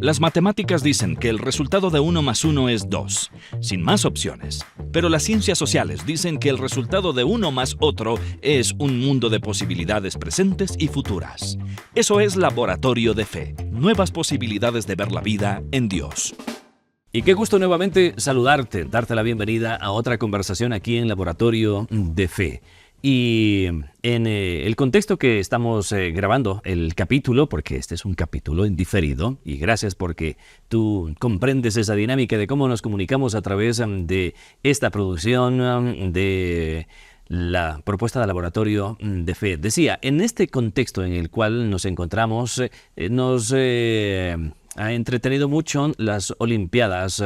Las matemáticas dicen que el resultado de 1 más 1 es 2, sin más opciones. Pero las ciencias sociales dicen que el resultado de uno más otro es un mundo de posibilidades presentes y futuras. Eso es Laboratorio de Fe, nuevas posibilidades de ver la vida en Dios. Y qué gusto nuevamente saludarte, darte la bienvenida a otra conversación aquí en Laboratorio de Fe. Y en el contexto que estamos grabando el capítulo, porque este es un capítulo en diferido, y gracias porque tú comprendes esa dinámica de cómo nos comunicamos a través de esta producción de la propuesta de Laboratorio de Fe. Decía, en este contexto en el cual nos encontramos, nos ha entretenido mucho las Olimpiadas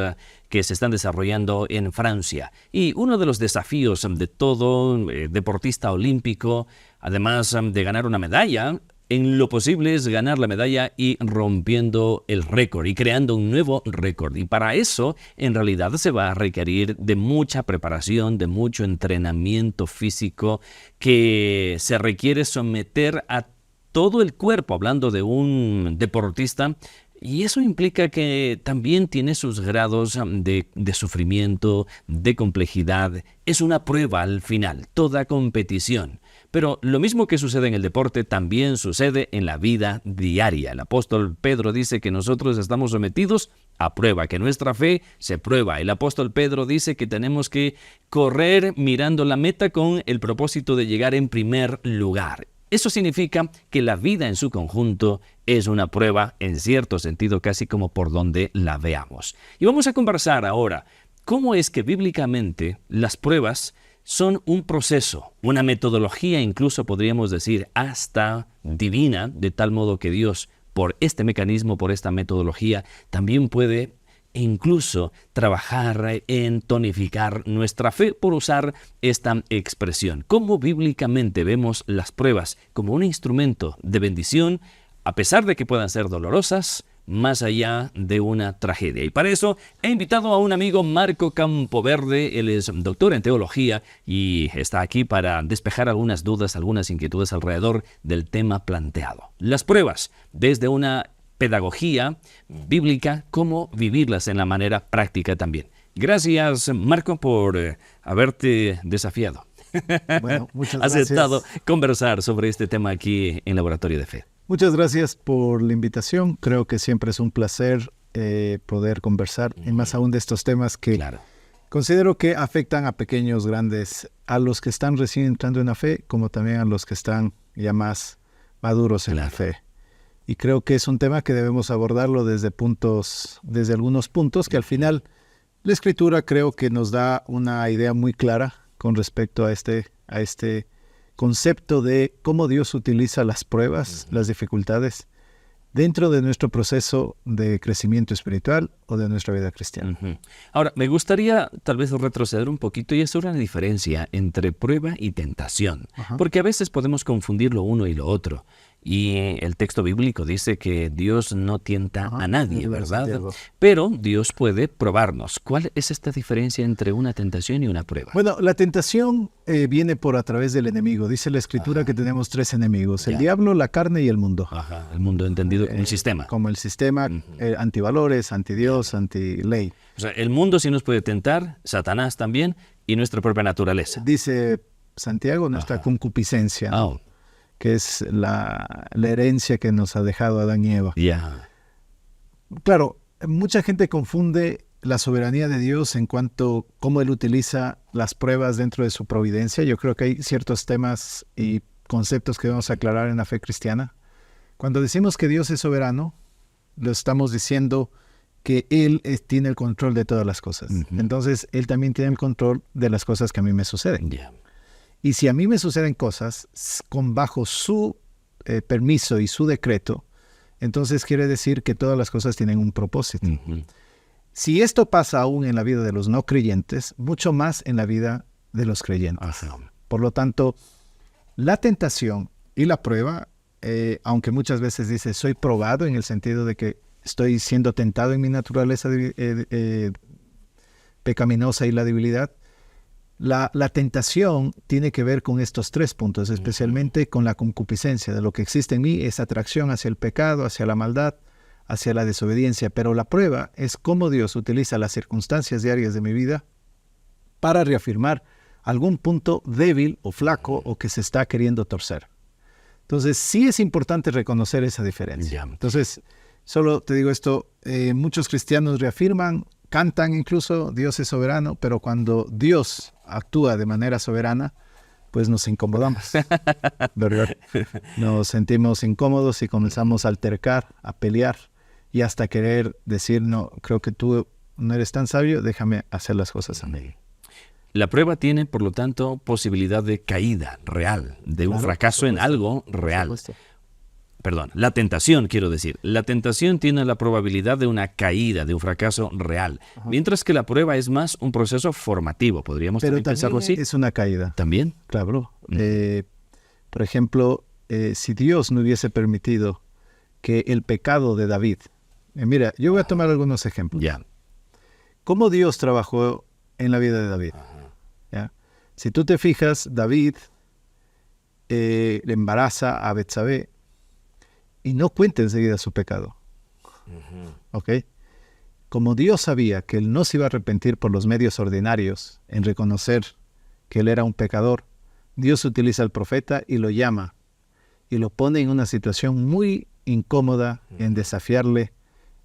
que se están desarrollando en Francia. Y uno de los desafíos de todo deportista olímpico, además de ganar una medalla, en lo posible es ganar la medalla y rompiendo el récord y creando un nuevo récord. Y para eso, en realidad, se va a requerir de mucha preparación, de mucho entrenamiento físico que se requiere someter a todo el cuerpo, hablando de un deportista. Y eso implica que también tiene sus grados de sufrimiento, de complejidad. Es una prueba al final, toda competición. Pero lo mismo que sucede en el deporte también sucede en la vida diaria. El apóstol Pedro dice que nosotros estamos sometidos a prueba, que nuestra fe se prueba. El apóstol Pedro dice que tenemos que correr mirando la meta con el propósito de llegar en primer lugar. Eso significa que la vida en su conjunto es una prueba, en cierto sentido, casi como por donde la veamos. Y vamos a conversar ahora cómo es que bíblicamente las pruebas son un proceso, una metodología, incluso podríamos decir hasta divina, de tal modo que Dios, por este mecanismo, por esta metodología, también puede incluso trabajar en tonificar nuestra fe, por usar esta expresión. Cómo bíblicamente vemos las pruebas como un instrumento de bendición, a pesar de que puedan ser dolorosas, más allá de una tragedia. Y para eso he invitado a un amigo, Marco Campoverde. Él es doctor en teología y está aquí para despejar algunas dudas, algunas inquietudes alrededor del tema planteado. Las pruebas, desde una pedagogía bíblica, cómo vivirlas en la manera práctica también. Gracias, Marco, por haberte desafiado. Bueno, muchas gracias. Aceptado conversar sobre este tema aquí en Laboratorio de Fe. Muchas gracias por la invitación. Creo que siempre es un placer poder conversar, y más aún de estos temas que considero que afectan a pequeños, grandes, a los que están recién entrando en la fe, como también a los que están ya más maduros en la fe. Y creo que es un tema que debemos abordarlo desde algunos puntos que al final la Escritura creo que nos da una idea muy clara con respecto a este concepto de cómo Dios utiliza las pruebas, las dificultades dentro de nuestro proceso de crecimiento espiritual o de nuestra vida cristiana. Ahora, me gustaría tal vez retroceder un poquito y hacer una diferencia entre prueba y tentación, porque a veces podemos confundir lo uno y lo otro. Y el texto bíblico dice que Dios no tienta a nadie, ¿verdad? Pero Dios puede probarnos. ¿Cuál es esta diferencia entre una tentación y una prueba? Bueno, la tentación viene por a través del enemigo. Dice la Escritura que tenemos tres enemigos: el diablo, la carne y el mundo. El mundo entendido como el sistema. Como el sistema, antivalores, antidios, antiley. O sea, el mundo sí nos puede tentar, Satanás también, y nuestra propia naturaleza. Dice Santiago, nuestra concupiscencia, ¿no? Que es la herencia que nos ha dejado Adán y Eva. Claro, mucha gente confunde la soberanía de Dios en cuanto a cómo Él utiliza las pruebas dentro de su providencia. Yo creo que hay ciertos temas y conceptos que debemos aclarar en la fe cristiana. Cuando decimos que Dios es soberano, lo estamos diciendo que Él tiene el control de todas las cosas. Entonces, Él también tiene el control de las cosas que a mí me suceden. Y si a mí me suceden cosas bajo su permiso y su decreto, entonces quiere decir que todas las cosas tienen un propósito. Si esto pasa aún en la vida de los no creyentes, mucho más en la vida de los creyentes. Por lo tanto, la tentación y la prueba, aunque muchas veces dice soy probado en el sentido de que estoy siendo tentado en mi naturaleza pecaminosa y la debilidad, La tentación tiene que ver con estos tres puntos, especialmente con la concupiscencia. De lo que existe en mí, esa atracción hacia el pecado, hacia la maldad, hacia la desobediencia, pero la prueba es cómo Dios utiliza las circunstancias diarias de mi vida para reafirmar algún punto débil o flaco o que se está queriendo torcer. Entonces, sí es importante reconocer esa diferencia. Entonces, solo te digo esto, muchos cristianos reafirman, cantan incluso, Dios es soberano, pero cuando Dios actúa de manera soberana, pues nos incomodamos, ¿verdad? Nos sentimos incómodos y comenzamos a altercar, a pelear y hasta querer decir, no, creo que tú no eres tan sabio, déjame hacer las cosas a mí. La prueba tiene, por lo tanto, posibilidad de caída real, de un fracaso en algo real. Perdón, la tentación, quiero decir. La tentación tiene la probabilidad de una caída, de un fracaso real. Ajá. Mientras que la prueba es más un proceso formativo, podríamos también pensarlo así. Es una caída. ¿También? Claro. Por ejemplo, si Dios no hubiese permitido que el pecado de David... mira, yo voy a tomar algunos ejemplos. Ya. ¿Cómo Dios trabajó en la vida de David? ¿Ya? Si tú te fijas, David le embaraza a Betsabé y no cuenta enseguida su pecado. ¿Ok? Como Dios sabía que él no se iba a arrepentir por los medios ordinarios en reconocer que él era un pecador, Dios utiliza al profeta y lo llama y lo pone en una situación muy incómoda en desafiarle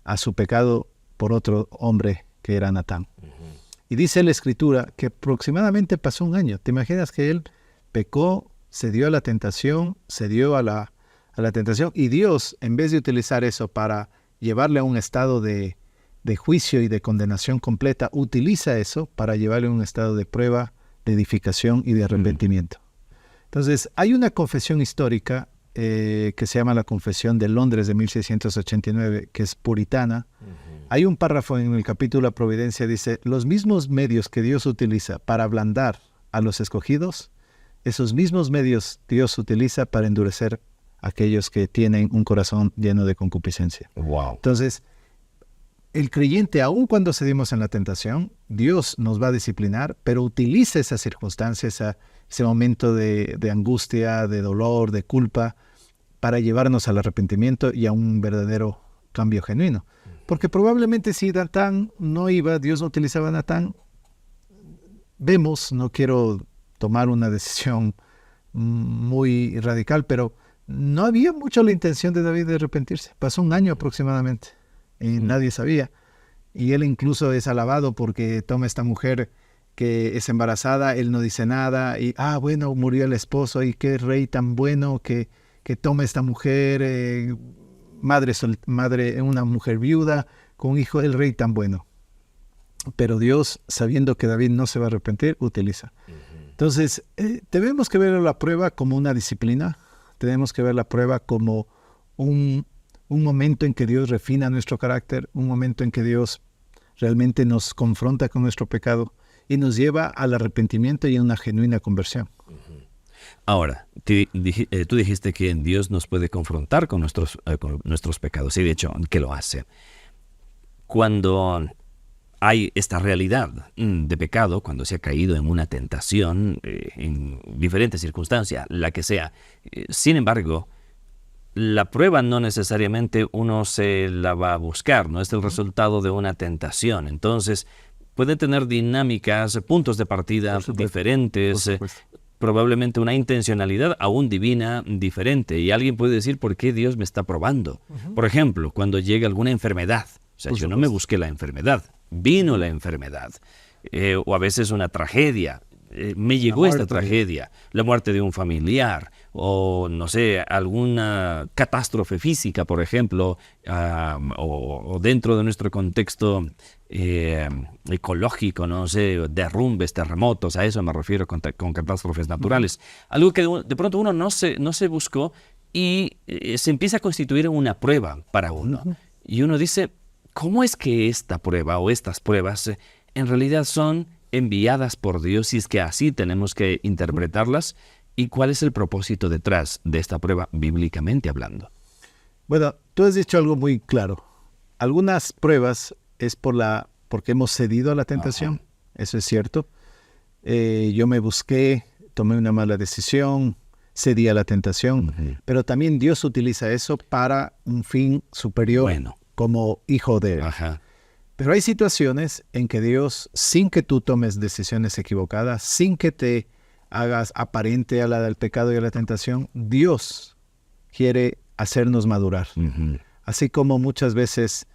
a su pecado por otro hombre que era Natán. Y dice la Escritura que aproximadamente pasó un año. ¿Te imaginas que él pecó, se dio a la tentación, a la tentación, y Dios, en vez de utilizar eso para llevarle a un estado de juicio y de condenación completa, utiliza eso para llevarle a un estado de prueba, de edificación y de arrepentimiento? Entonces, hay una confesión histórica que se llama la Confesión de Londres de 1689, que es puritana. Hay un párrafo en el capítulo La Providencia, dice, los mismos medios que Dios utiliza para ablandar a los escogidos, esos mismos medios Dios utiliza para endurecer a aquellos que tienen un corazón lleno de concupiscencia. Wow. Entonces, el creyente, aun cuando cedimos en la tentación, Dios nos va a disciplinar, pero utiliza esa circunstancia, ese momento de angustia, de dolor, de culpa, para llevarnos al arrepentimiento y a un verdadero cambio genuino. Porque probablemente si Natán no iba, Dios no utilizaba a Natán, vemos, no quiero tomar una decisión muy radical, pero no había mucho la intención de David de arrepentirse. Pasó un año aproximadamente y nadie sabía. Y él incluso es alabado porque toma esta mujer que es embarazada, él no dice nada, y bueno, murió el esposo, y qué rey tan bueno que toma esta mujer, madre, una mujer viuda, con un hijo, el rey tan bueno. Pero Dios, sabiendo que David no se va a arrepentir, utiliza. Entonces, tenemos que ver la prueba como una disciplina, tenemos que ver la prueba como un momento en que Dios refina nuestro carácter, un momento en que Dios realmente nos confronta con nuestro pecado y nos lleva al arrepentimiento y a una genuina conversión. Ahora, tú dijiste que Dios nos puede confrontar con nuestros pecados, y de hecho que lo hace. Cuando hay esta realidad de pecado, cuando se ha caído en una tentación, en diferentes circunstancias, la que sea, sin embargo, la prueba no necesariamente uno se la va a buscar, no es el resultado de una tentación. Entonces, puede tener dinámicas, puntos de partida diferentes, probablemente una intencionalidad aún divina diferente. Y alguien puede decir, ¿por qué Dios me está probando? Por ejemplo, cuando llega alguna enfermedad. O sea, yo no me busqué la enfermedad, vino la enfermedad. O a veces una tragedia. Me llegó esta tragedia, la muerte de un familiar, o no sé, alguna catástrofe física, por ejemplo, o dentro de nuestro contexto ecológico, no sé, derrumbes, terremotos, a eso me refiero con catástrofes naturales. Algo que de pronto uno no se buscó y se empieza a constituir en una prueba para uno. Y uno dice, ¿cómo es que esta prueba o estas pruebas en realidad son enviadas por Dios, si es que así tenemos que interpretarlas? ¿Y cuál es el propósito detrás de esta prueba bíblicamente hablando? Bueno, tú has dicho algo muy claro. Algunas pruebas es porque hemos cedido a la tentación. Eso es cierto. Yo me busqué, tomé una mala decisión, cedí a la tentación, pero también Dios utiliza eso para un fin superior, como hijo de Él. Ajá. Pero hay situaciones en que Dios, sin que tú tomes decisiones equivocadas, sin que te hagas aparente a la del pecado y a la tentación, Dios quiere hacernos madurar. Ujú. Así como muchas veces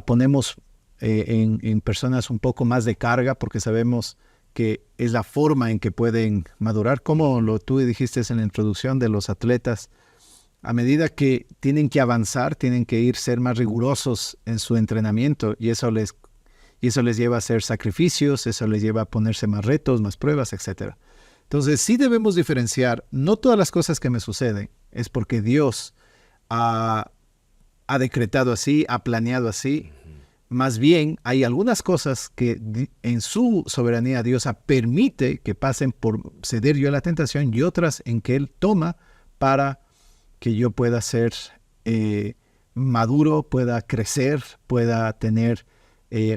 ponemos en personas un poco más de carga porque sabemos que es la forma en que pueden madurar, como tú dijiste en la introducción de los atletas, a medida que tienen que avanzar, tienen que ser más rigurosos en su entrenamiento y eso les lleva a hacer sacrificios, eso les lleva a ponerse más retos, más pruebas, etc. Entonces sí debemos diferenciar, no todas las cosas que me suceden es porque Dios ha decretado así, ha planeado así. Más bien, hay algunas cosas que en su soberanía Dios permite que pasen por ceder yo a la tentación y otras en que Él toma para que yo pueda ser maduro, pueda crecer, pueda tener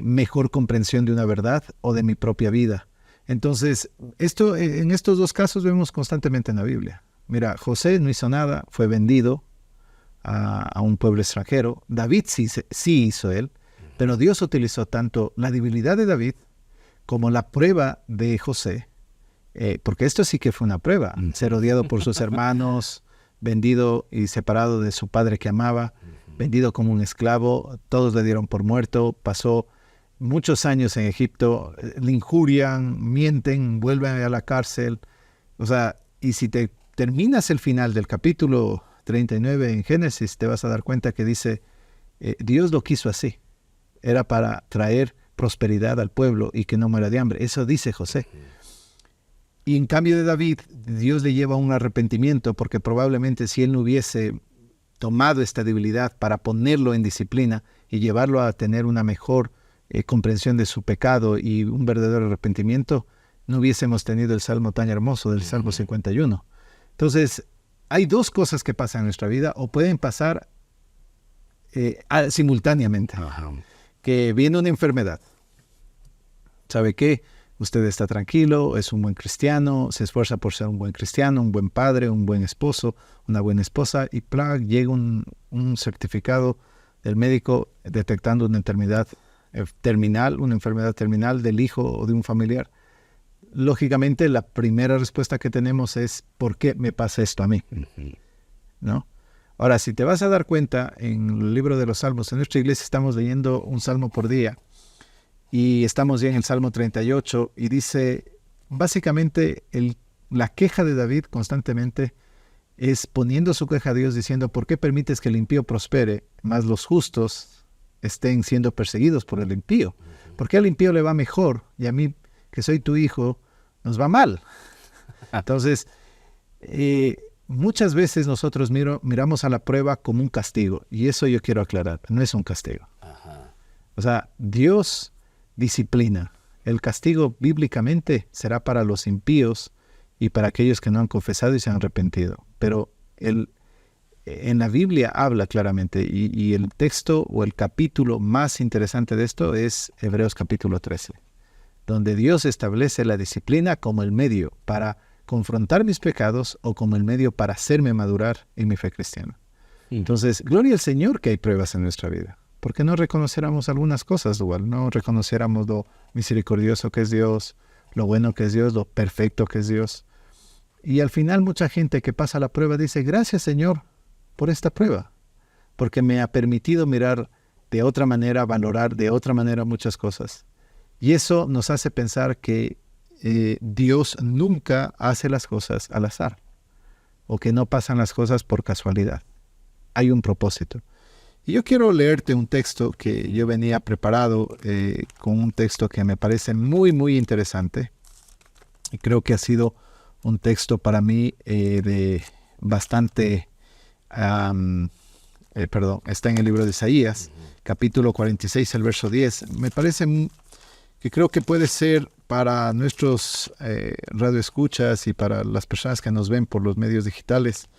mejor comprensión de una verdad o de mi propia vida. Entonces, en estos dos casos vemos constantemente en la Biblia. Mira, José no hizo nada, fue vendido a un pueblo extranjero. David sí hizo él. Pero Dios utilizó tanto la debilidad de David como la prueba de José, porque esto sí que fue una prueba, ser odiado por sus hermanos, vendido y separado de su padre que amaba, vendido como un esclavo, todos le dieron por muerto, pasó muchos años en Egipto, le injurian, mienten, vuelven a la cárcel. O sea, y si te terminas el final del capítulo 39 en Génesis, te vas a dar cuenta que dice, Dios lo quiso así. Era para traer prosperidad al pueblo y que no muera de hambre. Eso dice José. Y en cambio de David, Dios le lleva a un arrepentimiento porque probablemente si él no hubiese tomado esta debilidad para ponerlo en disciplina y llevarlo a tener una mejor comprensión de su pecado y un verdadero arrepentimiento, no hubiésemos tenido el salmo tan hermoso del Salmo 51. Entonces, hay dos cosas que pasan en nuestra vida o pueden pasar simultáneamente. Ajá. Que viene una enfermedad. ¿Sabe qué? Usted está tranquilo, es un buen cristiano, se esfuerza por ser un buen cristiano, un buen padre, un buen esposo, una buena esposa, y llega un certificado del médico detectando una enfermedad terminal del hijo o de un familiar. Lógicamente, la primera respuesta que tenemos es, ¿por qué me pasa esto a mí? ¿No? Ahora, si te vas a dar cuenta, en el libro de los Salmos, en nuestra iglesia estamos leyendo un salmo por día y estamos ya en el Salmo 38 y dice, básicamente, la queja de David constantemente es poniendo su queja a Dios diciendo, ¿por qué permites que el impío prospere, mas los justos estén siendo perseguidos por el impío? ¿Por qué al impío le va mejor y a mí, que soy tu hijo, nos va mal? Entonces, muchas veces nosotros miramos a la prueba como un castigo, y eso yo quiero aclarar, no es un castigo. Ajá. O sea, Dios disciplina. El castigo bíblicamente será para los impíos y para aquellos que no han confesado y se han arrepentido. Pero en la Biblia habla claramente, y el texto o el capítulo más interesante de esto es Hebreos capítulo 13, donde Dios establece la disciplina como el medio para confrontar mis pecados o como el medio para hacerme madurar en mi fe cristiana. Entonces, gloria al Señor que hay pruebas en nuestra vida, porque no reconociéramos algunas cosas igual, no reconociéramos lo misericordioso que es Dios, lo bueno que es Dios, lo perfecto que es Dios. Y al final mucha gente que pasa la prueba dice, gracias Señor por esta prueba, porque me ha permitido mirar de otra manera, valorar de otra manera muchas cosas. Y eso nos hace pensar que Dios nunca hace las cosas al azar, o que no pasan las cosas por casualidad. Hay un propósito. Y yo quiero leerte un texto que yo venía preparado, con un texto que me parece muy, muy interesante. Y creo que ha sido un texto para mí de bastante... está en el libro de Isaías, capítulo 46, el verso 10. Me parece que creo que puede ser para nuestros radioescuchas y para las personas que nos ven por los medios digitales.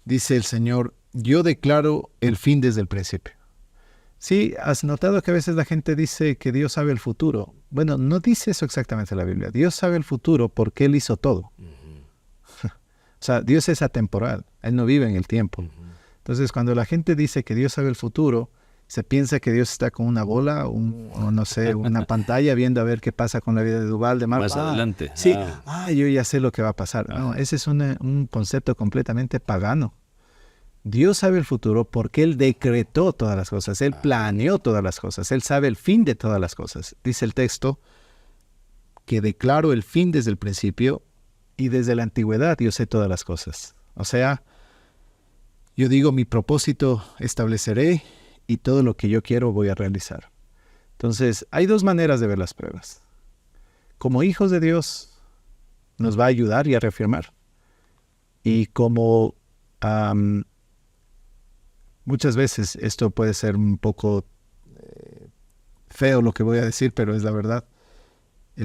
Dice el Señor, yo declaro el fin desde el principio. Sí, has notado que a veces la gente dice que Dios sabe el futuro. Bueno, no dice eso exactamente la Biblia. Dios sabe el futuro porque Él hizo todo. O sea, Dios es atemporal. Él no vive en el tiempo. Entonces, cuando la gente dice que Dios sabe el futuro, Se piensa que Dios está con una bola o no sé, una pantalla viendo a ver qué pasa con la vida de Duvall, de Marco. Más adelante. Sí, yo ya sé lo que va a pasar. No, ese es un concepto completamente pagano. Dios sabe el futuro porque Él decretó todas las cosas, Él planeó todas las cosas, Él sabe el fin de todas las cosas. Dice el texto que declaro el fin desde el principio y desde la antigüedad yo sé todas las cosas. O sea, yo digo mi propósito estableceré y todo lo que yo quiero voy a realizar. Entonces, hay dos maneras de ver las pruebas. Como hijos de Dios nos va a ayudar y a reafirmar. Y como muchas veces esto puede ser un poco feo lo que voy a decir, pero es la verdad.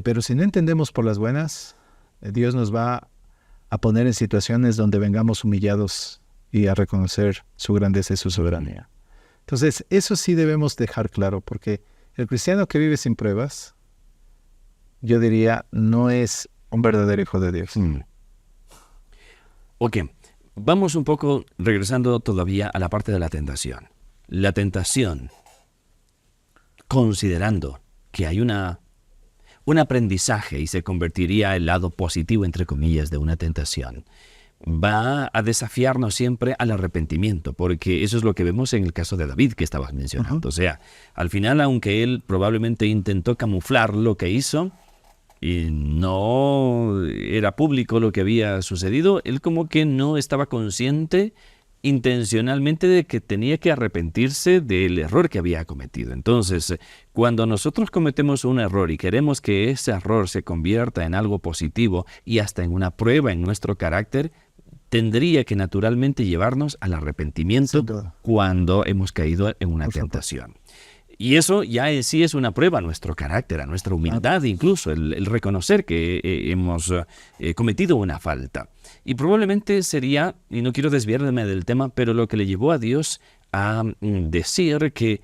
Pero si no entendemos por las buenas, Dios nos va a poner en situaciones donde vengamos humillados y a reconocer su grandeza y su soberanía. Entonces, eso sí debemos dejar claro, porque el cristiano que vive sin pruebas, yo diría, no es un verdadero hijo de Dios. Ok, vamos un poco regresando todavía a la parte de la tentación. La tentación, considerando que hay un aprendizaje y se convertiría el lado positivo, entre comillas, de una tentación, va a desafiarnos siempre al arrepentimiento, porque eso es lo que vemos en el caso de David que estabas mencionando. O sea, al final, aunque él probablemente intentó camuflar lo que hizo y no era público lo que había sucedido, él como que no estaba consciente intencionalmente de que tenía que arrepentirse del error que había cometido. Entonces, cuando nosotros cometemos un error y queremos que ese error se convierta en algo positivo y hasta en una prueba en nuestro carácter, tendría que naturalmente llevarnos al arrepentimiento cuando hemos caído en una tentación. Y eso ya en sí es una prueba a nuestro carácter, a nuestra humildad, incluso el reconocer que hemos cometido una falta. Y probablemente sería, y no quiero desviarme del tema, pero lo que le llevó a Dios a decir que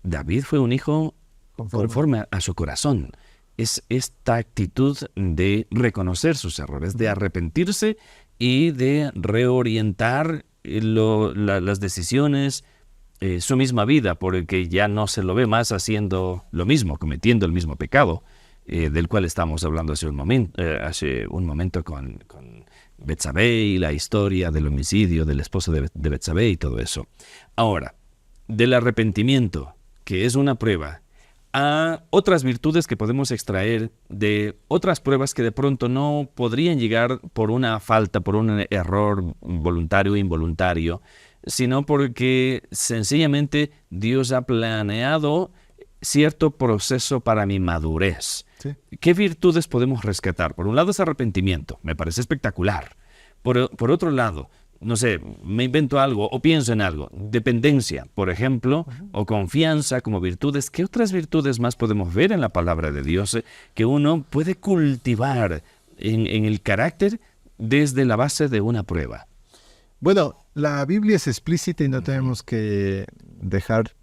David fue un hijo conforme a su corazón. Es esta actitud de reconocer sus errores, de arrepentirse y de reorientar las decisiones, su misma vida, porque ya no se lo ve más haciendo lo mismo, cometiendo el mismo pecado, del cual estamos hablando hace un momento con Betsabé y la historia del homicidio del esposo de Betsabé y todo eso. Ahora, del arrepentimiento, que es una prueba, a otras virtudes que podemos extraer de otras pruebas que de pronto no podrían llegar por una falta, por un error voluntario o involuntario, sino porque sencillamente Dios ha planeado cierto proceso para mi madurez. Sí. ¿Qué virtudes podemos rescatar? Por un lado es arrepentimiento, me parece espectacular. Por otro lado, no sé, me invento algo o pienso en algo. Dependencia, por ejemplo, o confianza como virtudes. ¿Qué otras virtudes más podemos ver en la palabra de Dios que uno puede cultivar en el carácter desde la base de una prueba? Bueno, la Biblia es explícita y no tenemos que dejar,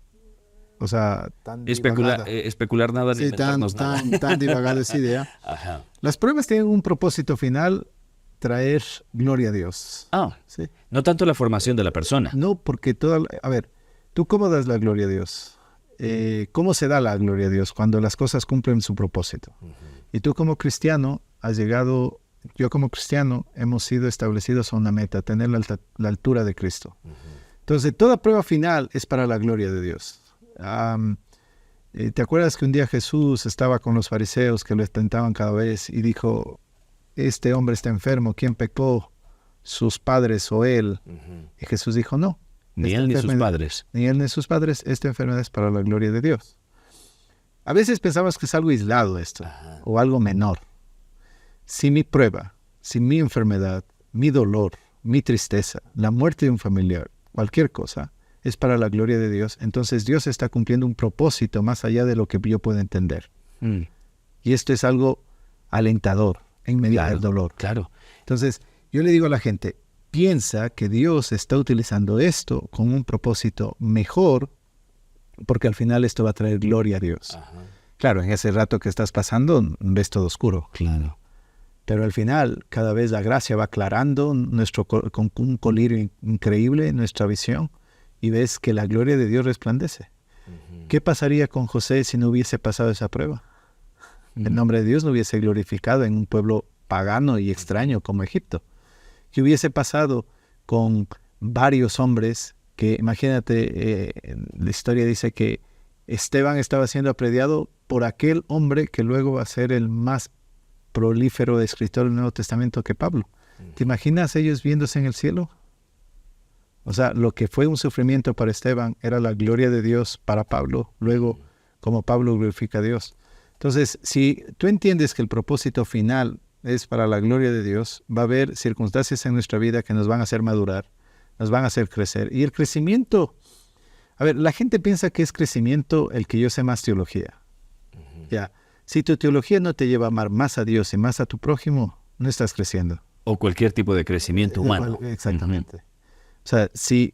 o sea, tan especular nada ni inventarnos nada. Tan divagada esa idea. Ajá. Las pruebas tienen un propósito final, traer gloria a Dios. ¿Sí? No tanto la formación de la persona. No, porque a ver, ¿tú cómo das la gloria a Dios? ¿Cómo se da la gloria a Dios? Cuando las cosas cumplen su propósito. Y tú como cristiano has llegado, yo como cristiano, hemos sido establecidos a una meta, tener la altura de Cristo. Entonces, toda prueba final es para la gloria de Dios. ¿Te acuerdas que un día Jesús estaba con los fariseos que lo tentaban cada vez y dijo, este hombre está enfermo, ¿quién pecó? ¿Sus padres o él? Y Jesús dijo, no. Ni él ni sus padres. Ni él ni sus padres, esta enfermedad es para la gloria de Dios. A veces pensamos que es algo aislado esto, o algo menor. Si mi prueba, si mi enfermedad, mi dolor, mi tristeza, la muerte de un familiar, cualquier cosa, es para la gloria de Dios, entonces Dios está cumpliendo un propósito más allá de lo que yo puedo entender. Y esto es algo alentador en medio del dolor. Claro. Entonces, yo le digo a la gente, piensa que Dios está utilizando esto con un propósito mejor, porque al final esto va a traer gloria a Dios. Claro, en ese rato que estás pasando, ves todo oscuro. Claro. Pero al final, cada vez la gracia va aclarando con un colirio increíble nuestra visión y ves que la gloria de Dios resplandece. ¿Qué pasaría con José si no hubiese pasado esa prueba? El nombre de Dios no hubiese glorificado en un pueblo pagano y extraño como Egipto. ¿Qué hubiese pasado con varios hombres que, imagínate, la historia dice que Esteban estaba siendo aprediado por aquel hombre que luego va a ser el más prolífero escritor del Nuevo Testamento que Pablo? ¿Te imaginas ellos viéndose en el cielo? O sea, lo que fue un sufrimiento para Esteban era la gloria de Dios para Pablo. Luego, como Pablo glorifica a Dios. Entonces, si tú entiendes que el propósito final es para la gloria de Dios, va a haber circunstancias en nuestra vida que nos van a hacer madurar, nos van a hacer crecer. Y el crecimiento, a ver, la gente piensa que es crecimiento el que yo sé más teología. Ya, si tu teología no te lleva a amar más a Dios y más a tu prójimo, no estás creciendo. O cualquier tipo de crecimiento humano. Exactamente. O sea, si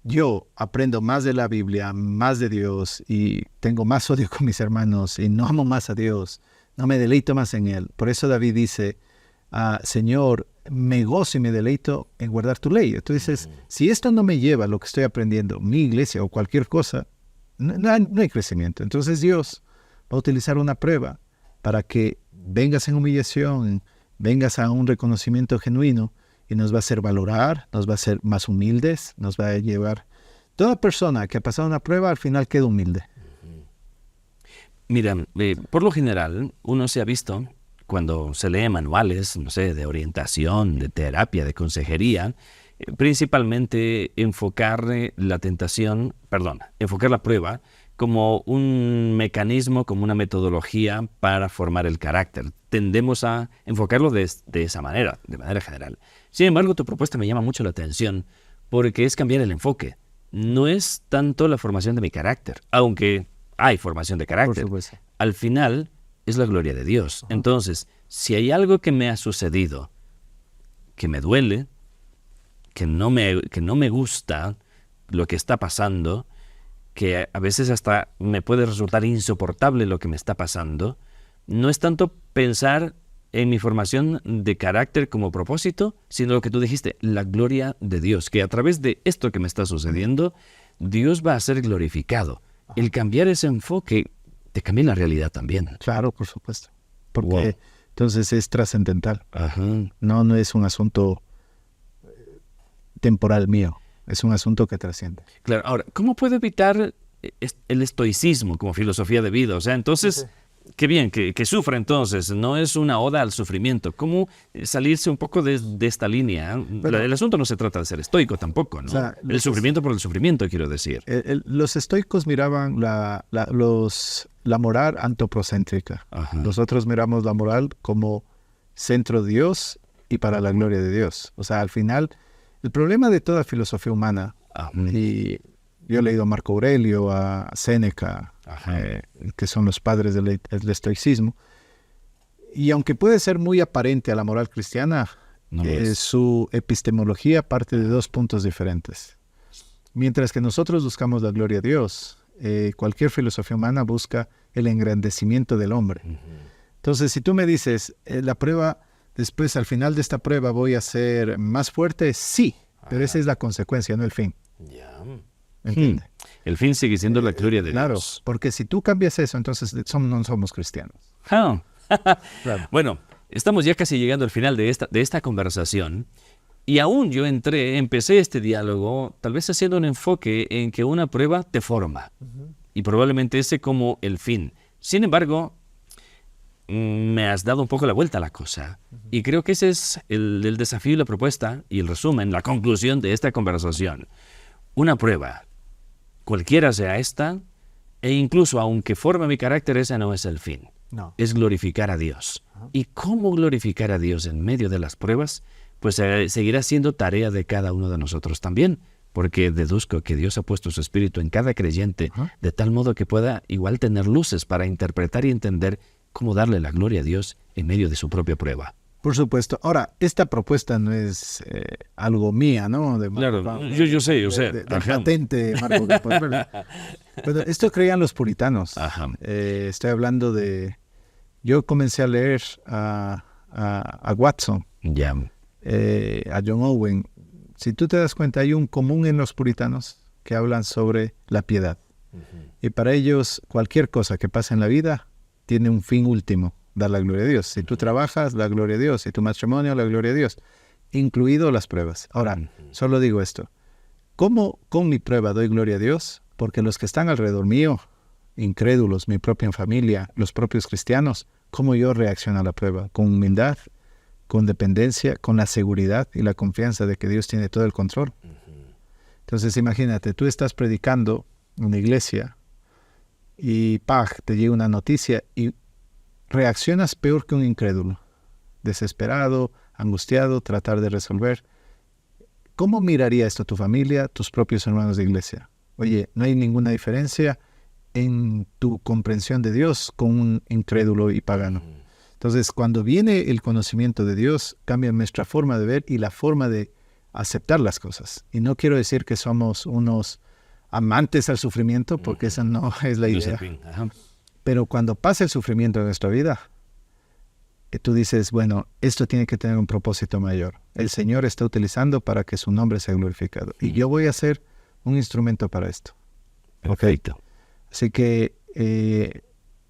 yo aprendo más de la Biblia, más de Dios, y tengo más odio con mis hermanos, y no amo más a Dios, no me deleito más en Él. Por eso David dice, Señor, me gozo y me deleito en guardar tu ley. Entonces, si esto no me lleva a lo que estoy aprendiendo, mi iglesia o cualquier cosa, no hay crecimiento. Entonces Dios va a utilizar una prueba para que vengas en humillación, vengas a un reconocimiento genuino, y nos va a hacer valorar, nos va a hacer más humildes, nos va a llevar... Toda persona que ha pasado una prueba al final queda humilde. Mira, por lo general, uno se ha visto, cuando se lee manuales, no sé, de orientación, de terapia, de consejería, principalmente enfocar la prueba como un mecanismo, como una metodología para formar el carácter. Tendemos a enfocarlo de esa manera, de manera general. Sin embargo, tu propuesta me llama mucho la atención porque es cambiar el enfoque. No es tanto la formación de mi carácter, aunque hay formación de carácter. Por supuesto. Al final es la gloria de Dios. Entonces, si hay algo que me ha sucedido, que me duele, que no me gusta lo que está pasando, que a veces hasta me puede resultar insoportable lo que me está pasando, no es tanto pensar en mi formación de carácter como propósito, sino lo que tú dijiste, la gloria de Dios, que a través de esto que me está sucediendo, Dios va a ser glorificado. El cambiar ese enfoque te cambia la realidad también. Claro, por supuesto. Porque entonces es trascendental. Ajá. No es un asunto temporal mío. Es un asunto que trasciende. Claro, ahora, ¿cómo puedo evitar el estoicismo como filosofía de vida? O sea, entonces, qué bien, que sufra entonces, no es una oda al sufrimiento. ¿Cómo salirse un poco de esta línea? Pero, el asunto no se trata de ser estoico tampoco, ¿no? O sea, el sufrimiento por el sufrimiento, quiero decir. Los estoicos miraban la moral antropocéntrica. Ajá. Nosotros miramos la moral como centro de Dios y para la gloria de Dios. O sea, al final... El problema de toda filosofía humana, y yo he leído a Marco Aurelio, a Séneca, que son los padres del estoicismo, y aunque puede ser muy aparente a la moral cristiana, su epistemología parte de dos puntos diferentes. Mientras que nosotros buscamos la gloria a Dios, cualquier filosofía humana busca el engrandecimiento del hombre. Entonces, si tú me dices, la prueba... Después, al final de esta prueba, ¿voy a ser más fuerte? Sí, pero esa es la consecuencia, no el fin. Ya. ¿Entiendes? El fin sigue siendo la gloria de Dios. Claro, porque si tú cambias eso, entonces no somos cristianos. Claro. Bueno, estamos ya casi llegando al final de esta conversación. Y aún yo empecé este diálogo tal vez haciendo un enfoque en que una prueba te forma. Y probablemente ese como el fin. Sin embargo, me has dado un poco la vuelta a la cosa. Y creo que ese es el desafío y la propuesta y el resumen, la conclusión de esta conversación. Una prueba, cualquiera sea esta, e incluso aunque forme mi carácter, ese no es el fin. No. Es glorificar a Dios. ¿Y cómo glorificar a Dios en medio de las pruebas? Pues seguirá siendo tarea de cada uno de nosotros también, porque deduzco que Dios ha puesto su espíritu en cada creyente, de tal modo que pueda igual tener luces para interpretar y entender cómo darle la gloria a Dios en medio de su propia prueba. Por supuesto. Ahora, esta propuesta no es algo mía, ¿no? Claro, yo sé. De patente, Marco. Pero esto creían los puritanos. Estoy hablando de... Yo comencé a leer a Watson, a John Owen. Si tú te das cuenta, hay un común en los puritanos que hablan sobre la piedad. Y para ellos, cualquier cosa que pase en la vida tiene un fin último, dar la gloria a Dios. Si tú trabajas, la gloria a Dios. Si tu matrimonio, la gloria a Dios. Incluido las pruebas. Ahora, solo digo esto. ¿Cómo con mi prueba doy gloria a Dios? Porque los que están alrededor mío, incrédulos, mi propia familia, los propios cristianos, ¿cómo yo reacciono a la prueba? Con humildad, con dependencia, con la seguridad y la confianza de que Dios tiene todo el control. Entonces imagínate, tú estás predicando en una iglesia y te llega una noticia y reaccionas peor que un incrédulo, desesperado, angustiado, tratar de resolver. ¿Cómo miraría esto tu familia, tus propios hermanos de iglesia? Oye, no hay ninguna diferencia en tu comprensión de Dios con un incrédulo y pagano. Entonces, cuando viene el conocimiento de Dios, cambia nuestra forma de ver y la forma de aceptar las cosas. Y no quiero decir que somos unos amantes al sufrimiento, porque esa no es la idea. Pero cuando pasa el sufrimiento en nuestra vida, tú dices, bueno, esto tiene que tener un propósito mayor. El Señor está utilizando para que su nombre sea glorificado. Y yo voy a ser un instrumento para esto. Perfecto. Okay. Así que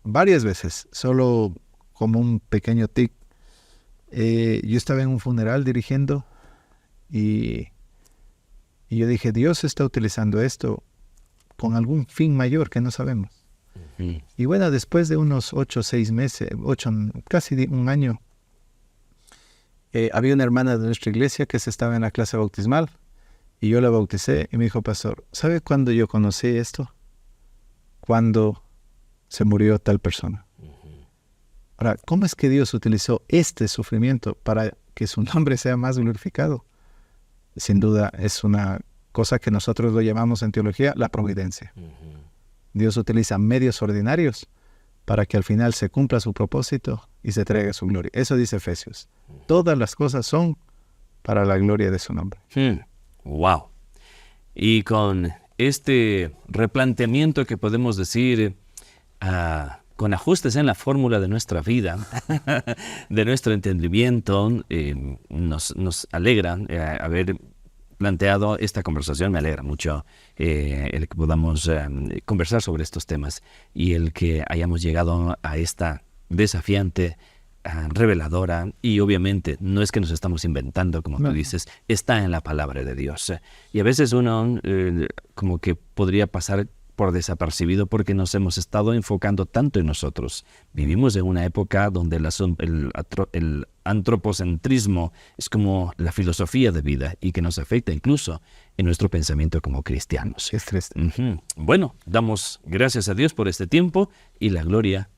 varias veces, solo como un pequeño tic, yo estaba en un funeral dirigiendo y yo dije, Dios está utilizando esto con algún fin mayor que no sabemos. Y bueno, después de unos 8 o 6 meses, casi un año, había una hermana de nuestra iglesia que se estaba en la clase bautismal y yo la bauticé y me dijo, pastor, ¿sabe cuándo yo conocí esto? Cuando se murió tal persona. Ahora, ¿cómo es que Dios utilizó este sufrimiento para que su nombre sea más glorificado? Sin duda es una cosa que nosotros lo llamamos en teología la providencia. Dios utiliza medios ordinarios para que al final se cumpla su propósito y se traiga su gloria. Eso dice Efesios. Todas las cosas son para la gloria de su nombre. Wow. Y con este replanteamiento que podemos decir, con ajustes en la fórmula de nuestra vida, de nuestro entendimiento, nos alegra haber planteado esta conversación. Me alegra mucho el que podamos conversar sobre estos temas y el que hayamos llegado a esta desafiante, reveladora, y obviamente no es que nos estamos inventando, como tú dices, está en la palabra de Dios. Y a veces uno como que podría pasar por desapercibido porque nos hemos estado enfocando tanto en nosotros. Vivimos en una época donde el antropocentrismo es como la filosofía de vida y que nos afecta incluso en nuestro pensamiento como cristianos. Es triste. Bueno, damos gracias a Dios por este tiempo y la gloria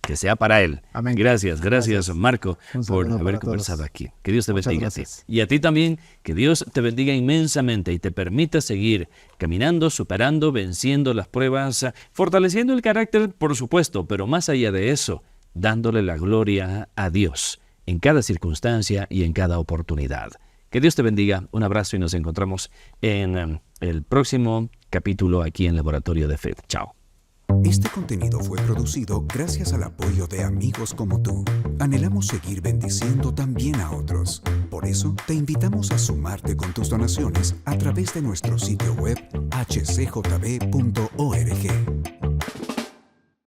que sea para Él. Amén. Gracias, Marco, por haber conversado aquí. Que Dios te bendiga a ti. Y a ti también, que Dios te bendiga inmensamente y te permita seguir caminando, superando, venciendo las pruebas, fortaleciendo el carácter, por supuesto, pero más allá de eso, dándole la gloria a Dios en cada circunstancia y en cada oportunidad. Que Dios te bendiga. Un abrazo y nos encontramos en el próximo capítulo aquí en Laboratorio de Fe. Chao. Este contenido fue producido gracias al apoyo de amigos como tú. Anhelamos seguir bendiciendo también a otros. Por eso, te invitamos a sumarte con tus donaciones a través de nuestro sitio web hcjb.org.